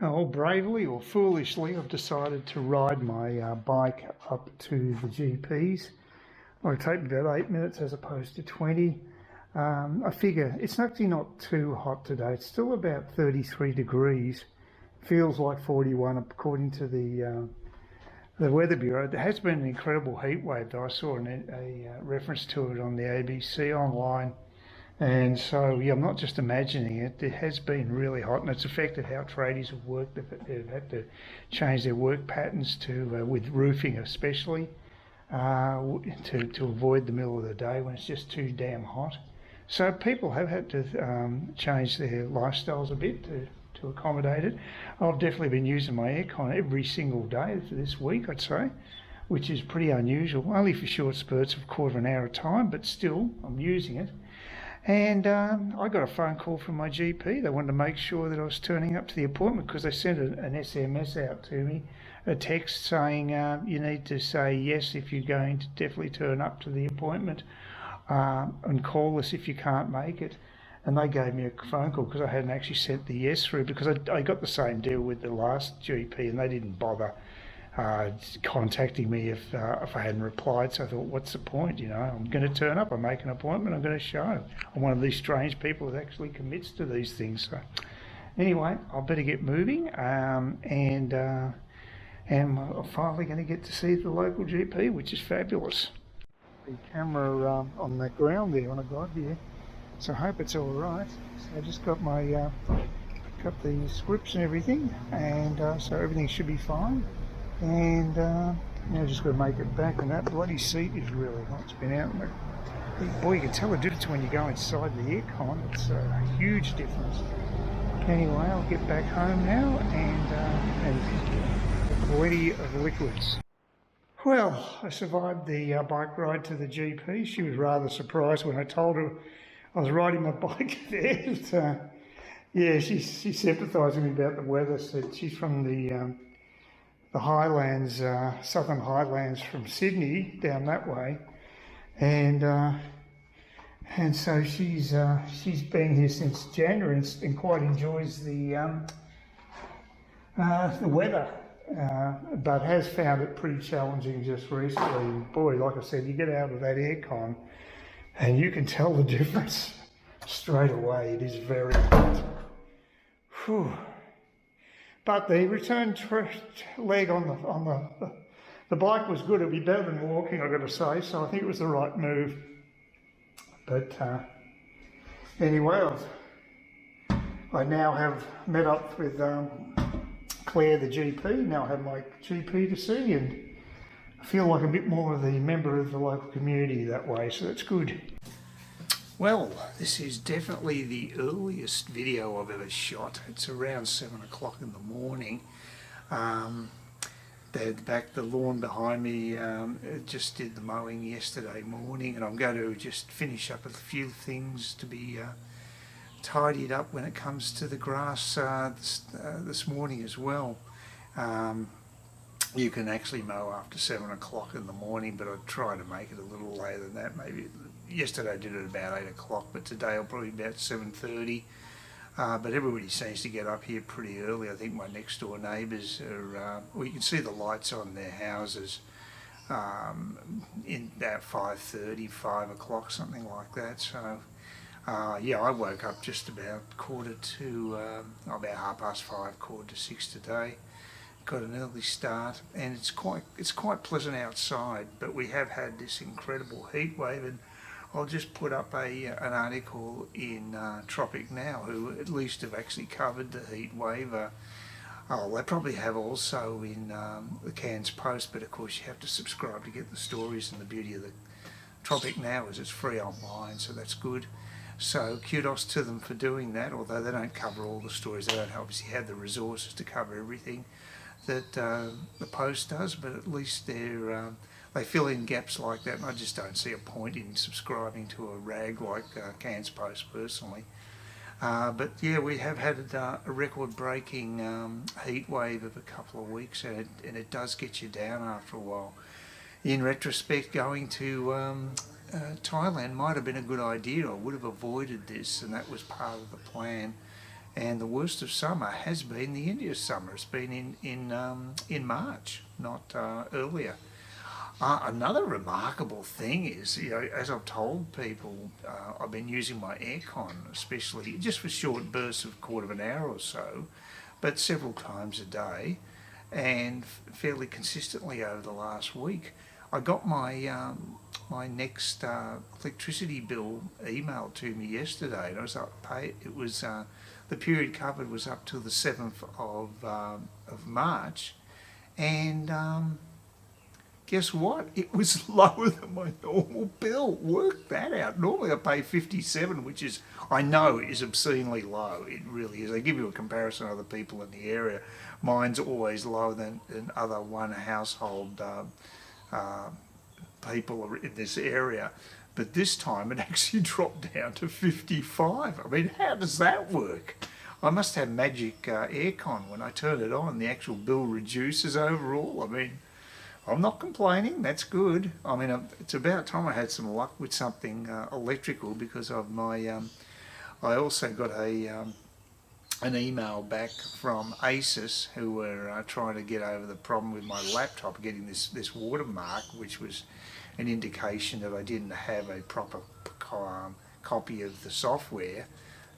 Oh, bravely or foolishly, I've decided to ride my bike up to the GP's. It'll take me about 8 minutes as opposed to 20. I figure it's actually not too hot today. It's still about 33 degrees. Feels like 41 according to the Weather Bureau. There has been an incredible heat wave though. I saw a reference to it on the ABC online. And so, yeah, I'm not just imagining it. It has been really hot, and it's affected how tradies have worked. They've had to change their work patterns to with roofing, especially to avoid the middle of the day when it's just too damn hot. So people have had to change their lifestyles a bit to accommodate it. I've definitely been using my aircon every single day for this week, I'd say, which is pretty unusual. Only for short spurts of a quarter of an hour at a time, but still, I'm using it. And I got a phone call from my GP. They wanted to make sure that I was turning up to the appointment because they sent an SMS out to me, a text saying you need to say yes if you're going to definitely turn up to the appointment and call us if you can't make it. And they gave me a phone call because I hadn't actually sent the yes through because I got the same deal with the last GP and they didn't bother contacting me if I hadn't replied. So I thought, what's the point? You know, I'm going to turn up. I make an appointment. I'm going to show. I'm one of these strange people that actually commits to these things. So anyway, I better get moving, and I'm finally going to get to see the local GP, which is fabulous. The camera on the ground there when I got here, so I hope it's all right. So I just got my got the scripts and everything, and so everything should be fine. And now just got to make it back, and that bloody seat is really hot. It's been out. Boy, you can tell the difference when you go inside the aircon. It's a huge difference. Anyway, I'll get back home now and plenty of liquids. Well, I survived the bike ride to the GP. She was rather surprised when I told her I was riding my bike there. But, yeah, she sympathised with me about the weather. Said she's from the Highlands, Southern Highlands from Sydney down that way, and so she's been here since January and quite enjoys the weather, but has found it pretty challenging just recently. Boy, like I said, you get out of that aircon and you can tell the difference straight away. It is very hot. Whew. But the return leg on the bike was good. It'd be better than walking, I've got to say. So I think it was the right move. But anyway, I now have met up with Claire, the GP. Now I have my GP to see, and I feel like a bit more of the member of the local community that way. So that's good. Well, this is definitely the earliest video I've ever shot. It's around 7 o'clock in the morning. The lawn behind me just did the mowing yesterday morning, and I'm going to just finish up a few things to be tidied up when it comes to the grass this morning as well. You can actually mow after 7 o'clock in the morning, but I'd try to make it a little later than that. Maybe yesterday I did it about 8 o'clock, but today I'll probably be about 7:30. But everybody seems to get up here pretty early. I think my next door neighbours are, well, you can see the lights on their houses in about 5:30, 5 o'clock, something like that. So yeah, I woke up just about about 5:30, 5:45 today. Got an early start, and it's quite pleasant outside, but we have had this incredible heat wave, and I'll just put up an article in Tropic Now, who at least have actually covered the heat wave. They probably have also in the Cairns Post, but of course you have to subscribe to get the stories, and the beauty of the Tropic Now is it's free online, so that's good. So kudos to them for doing that, although they don't cover all the stories. They don't obviously have the resources to cover everything that the Post does, but at least they fill in gaps like that, and I just don't see a point in subscribing to a rag like Cairns Post personally. But yeah, we have had a record-breaking heat wave of a couple of weeks, and it does get you down after a while. In retrospect, going to Thailand might have been a good idea. I would have avoided this, and that was part of the plan. And the worst of summer has been the India summer. It's been in March, not earlier. Another remarkable thing is, as I've told people, I've been using my aircon, especially just for short bursts of a quarter of an hour or so, but several times a day, and fairly consistently over the last week. I got my next electricity bill emailed to me yesterday, and I was up pay. It was the period covered was up till the 7th of March, and guess what? It was lower than my normal bill. Work that out. Normally I pay 57, which is, I know, is obscenely low. It really is. They give you a comparison of other people in the area. Mine's always lower than other one household people in this area. But this time it actually dropped down to 55. I mean, how does that work? I must have magic aircon. When I turn it on, the actual bill reduces overall. I mean, I'm not complaining, that's good. I mean, it's about time I had some luck with something electrical, because of my, I also got an email back from ASUS, who were trying to get over the problem with my laptop getting this watermark, which was an indication that I didn't have a proper copy of the software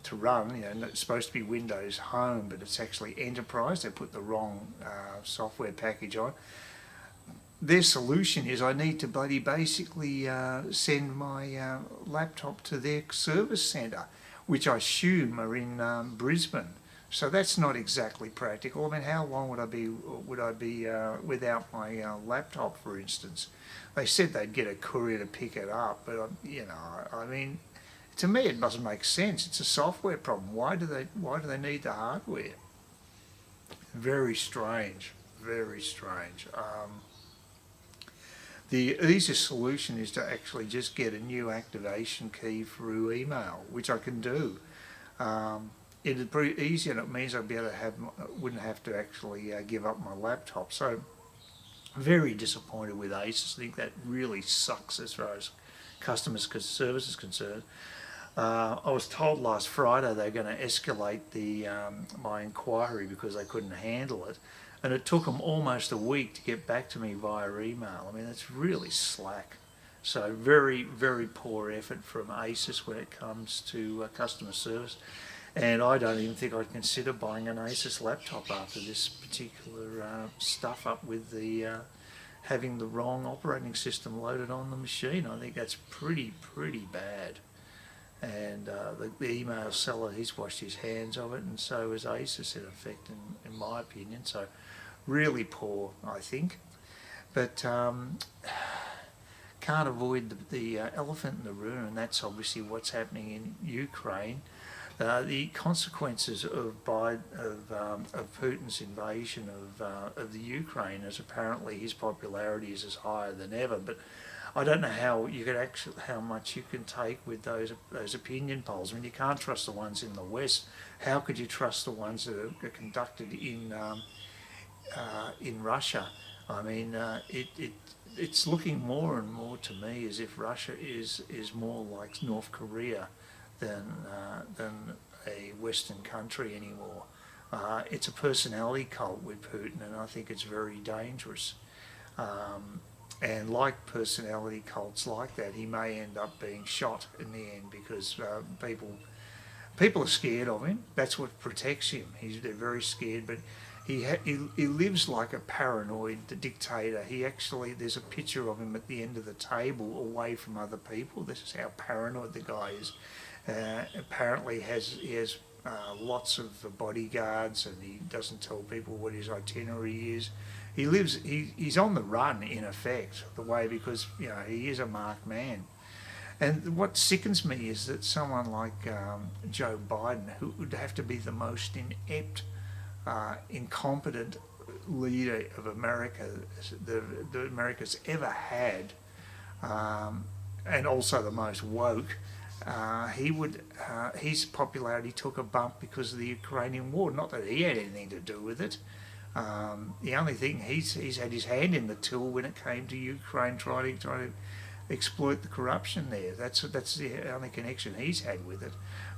to run. It's supposed to be Windows Home, but it's actually Enterprise. They put the wrong software package on. Their solution is I need to basically send my laptop to their service centre, which I assume are in Brisbane. So that's not exactly practical. I mean, how long would I be without my laptop, for instance? They said they'd get a courier to pick it up, but I mean, to me it doesn't make sense. It's a software problem. Why do they need the hardware? Very strange. Very strange. The easiest solution is to actually just get a new activation key through email, which I can do. It'd be pretty easy, and it means I'd be able to wouldn't have to actually give up my laptop. So, very disappointed with ASUS. I think that really sucks as far as customer service is concerned. I was told last Friday they're going to escalate my inquiry because they couldn't handle it. And it took them almost a week to get back to me via email. I mean, that's really slack. So very, very poor effort from ASUS when it comes to customer service. And I don't even think I'd consider buying an ASUS laptop after this particular stuff up with the having the wrong operating system loaded on the machine. I think that's pretty bad. And the email seller, he's washed his hands of it, and so has ASUS in effect, in my opinion. So really poor, I think. But can't avoid the elephant in the room, and that's obviously what's happening in Ukraine. The consequences of Putin's invasion of the Ukraine is apparently his popularity is as higher than ever. But I don't know how much you can take with those opinion polls. I mean, you can't trust the ones in the West. How could you trust the ones that are conducted in Russia? I mean, it's looking more and more to me as if Russia is more like North Korea than a Western country anymore. It's a personality cult with Putin, and I think it's very dangerous. And like personality cults like that, he may end up being shot in the end because people are scared of him. That's what protects him. They're very scared, but he lives like a paranoid dictator. There's a picture of him at the end of the table away from other people. This is how paranoid the guy is. Apparently he has lots of bodyguards, and he doesn't tell people what his itinerary is. He's on the run in effect, because he is a marked man. And what sickens me is that someone like Joe Biden, who would have to be the most inept, incompetent leader of America that America's ever had, and also the most woke, his popularity took a bump because of the Ukrainian war. Not that he had anything to do with it. The only thing, he's had his hand in the till when it came to Ukraine trying to exploit the corruption there. That's the only connection he's had with it.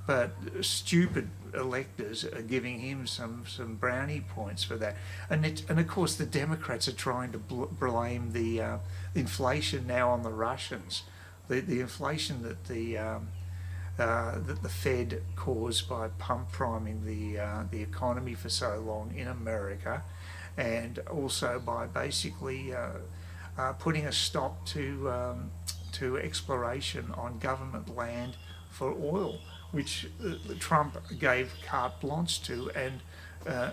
But stupid electors are giving him some brownie points for that. And of course the Democrats are trying to blame the inflation now on the Russians. The inflation that the Fed caused by priming the economy for so long in America, and also by basically putting a stop to exploration on government land for oil, which Trump gave carte blanche to, and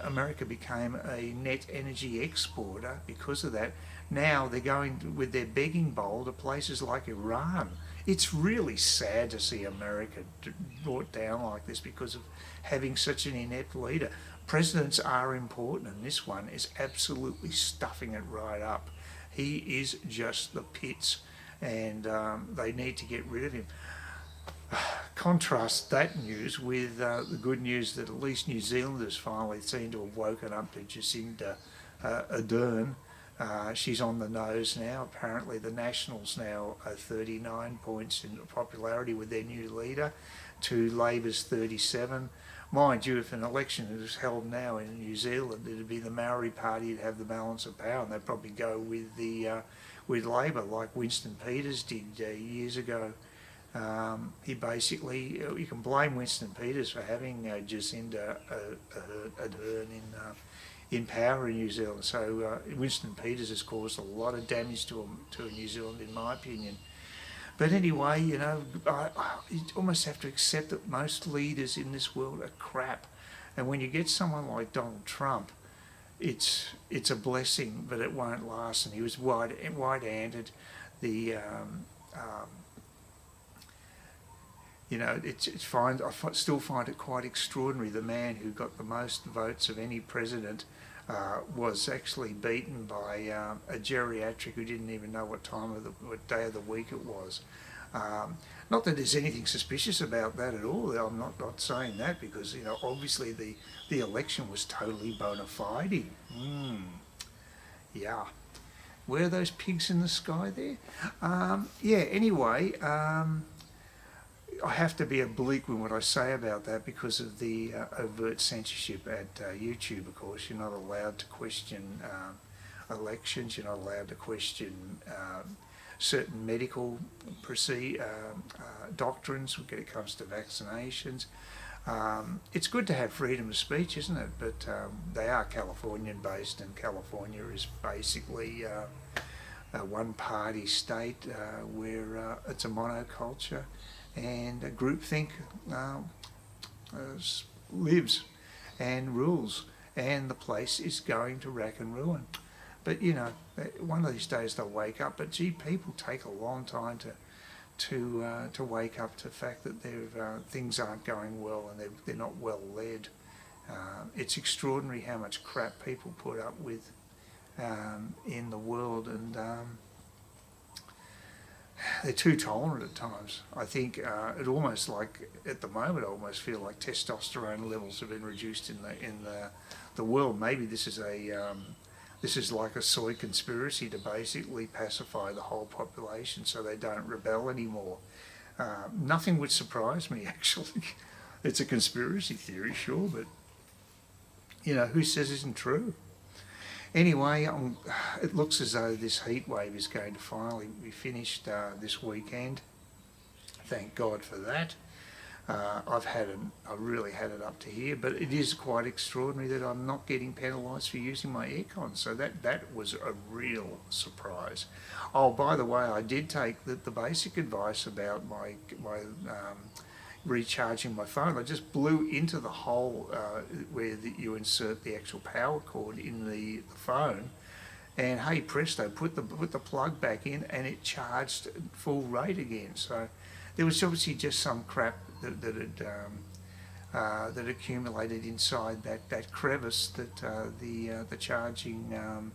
America became a net energy exporter because of that. Now they're going with their begging bowl to places like Iran. It's really sad to see America brought down like this because of having such an inept leader. Presidents are important, and this one is absolutely stuffing it right up. He is just the pits, and they need to get rid of him. Contrast that news with the good news that at least New Zealanders finally seem to have woken up to Jacinda Ardern. She's on the nose now. Apparently the Nationals now are 39 points in popularity with their new leader to Labor's 37. Mind you, if an election is held now in New Zealand, it'd be the Maori Party to have the balance of power, and they'd probably go with Labor, like Winston Peters did years ago. He basically, you can blame Winston Peters for having Jacinda Ardern in power in New Zealand. So Winston Peters has caused a lot of damage to New Zealand, in my opinion. But anyway, you know, you almost have to accept that most leaders in this world are crap. And when you get someone like Donald Trump, it's a blessing, but it won't last. And he was wide-handed. You know, it's fine. I still find it quite extraordinary. The man who got the most votes of any president was actually beaten by a geriatric who didn't even know what day of the week it was. Not that there's anything suspicious about that at all. I'm not saying that, because, you know, obviously the election was totally bona fide. Yeah. Where are those pigs in the sky there? Yeah, anyway, I have to be oblique with what I say about that because of the overt censorship at YouTube, of course. You're not allowed to question elections, you're not allowed to question certain medical doctrines when it comes to vaccinations. It's good to have freedom of speech, isn't it? But they are Californian based, and California is basically a one-party state where it's a monoculture, and groupthink lives and rules, and the place is going to rack and ruin. But you know, one of these days they'll wake up. But gee, people take a long time to wake up to the fact that things aren't going well, and they're not well led. It's extraordinary how much crap people put up with in the world, and they're too tolerant at times. I think it almost like, at the moment, I almost feel like testosterone levels have been reduced in the world. Maybe this is like a soy conspiracy to basically pacify the whole population so they don't rebel anymore. Nothing would surprise me, actually. It's a conspiracy theory, sure, but you know, who says it isn't true? Anyway, it looks as though this heat wave is going to finally be finished this weekend. Thank God for that. I really had it up to here, but it is quite extraordinary that I'm not getting penalised for using my aircon. So that was a real surprise. Oh, by the way, I did take the basic advice about my recharging my phone. I just blew into the hole where you insert the actual power cord in the phone, and hey presto, put the plug back in, and it charged at full rate again. So there was obviously just some crap that accumulated inside that crevice that the charging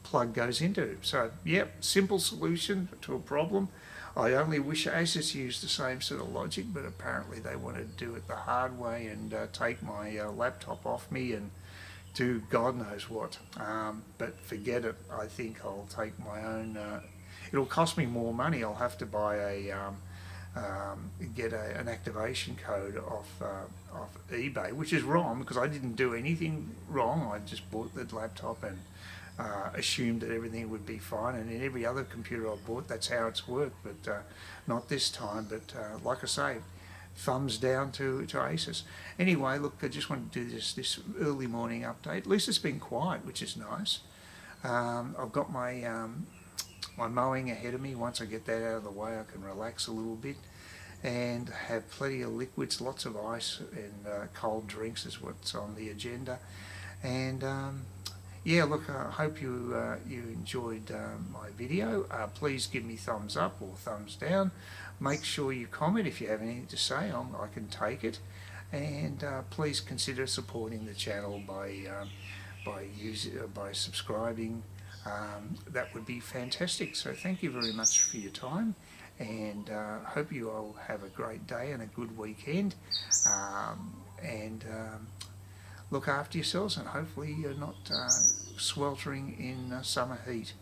plug goes into. So yep, simple solution to a problem. I only wish Asus used the same sort of logic, but apparently they want to do it the hard way and take my laptop off me and do God knows what. But forget it. I think I'll take my own it'll cost me more money. I'll have to buy get an activation code off eBay, which is wrong because I didn't do anything wrong. I just bought the laptop and assumed that everything would be fine. And in every other computer I bought, that's how it's worked, but not this time. But like I say, thumbs down to ASUS. Anyway, look, I just wanted to do this early morning update. At least it's been quiet, which is nice. I've got my my mowing ahead of me. Once I get that out of the way, I can relax a little bit and have plenty of liquids, lots of ice and cold drinks is what's on the agenda. And yeah, look, I hope you enjoyed my video. Please give me thumbs up or thumbs down. Make sure you comment if you have anything to say. I can take it. And please consider supporting the channel by subscribing. That would be fantastic. So thank you very much for your time, and hope you all have a great day and a good weekend. Look after yourselves, and hopefully you're not sweltering in summer heat.